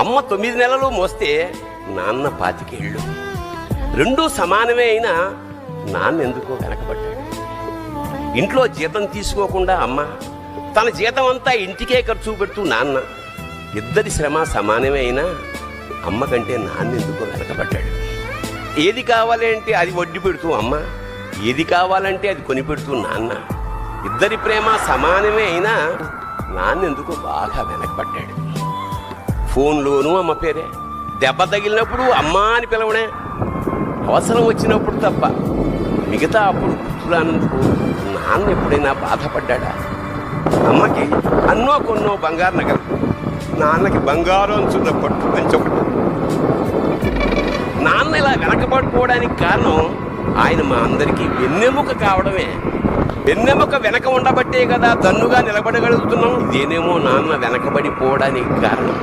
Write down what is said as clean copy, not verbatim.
అమ్మ 9 నెలలు మోస్తే నాన్న 25 ఏళ్ళు. రెండూ సమానమే అయినా నాన్న ఎందుకో వెనకబడ్డాడు. ఇంట్లో జీతం తీసుకోకుండా అమ్మ, తన జీతం అంతా ఇంటికే ఖర్చు పెడుతూ నాన్న, ఇద్దరి శ్రమ సమానమే అయినా అమ్మ కంటే నాన్న ఎందుకో వెనకబడ్డాడు. ఏది కావాలి అంటే అది వడ్డీ పెడుతూ అమ్మ, ఏది కావాలంటే అది కొని పెడుతూ నాన్న, ఇద్దరి ప్రేమ సమానమే అయినా నాన్న ఎందుకో బాగా వెనకబడ్డాడు. ఫోన్లోనూ అమ్మ పేరే, దెబ్బ తగిలినప్పుడు అమ్మ అని పిలవడే, అవసరం వచ్చినప్పుడు తప్ప మిగతా అప్పుడు గుర్తురానందుకు నాన్న ఎప్పుడైనా బాధపడ్డా? అమ్మకి అన్నో కొన్నో బంగారు నగలు, నాన్నకి బంగారం అంచున్న పట్టు పంచొకటి. నాన్న ఇలా వెనకబడిపోవడానికి కారణం ఆయన మా అందరికీ వెన్నెముక కావడమే. వెన్నెముక వెనక ఉండబట్టే కదా దన్నుగా నిలబడగలుగుతున్నాం. ఇదేనేమో నాన్న వెనకబడిపోవడానికి కారణం.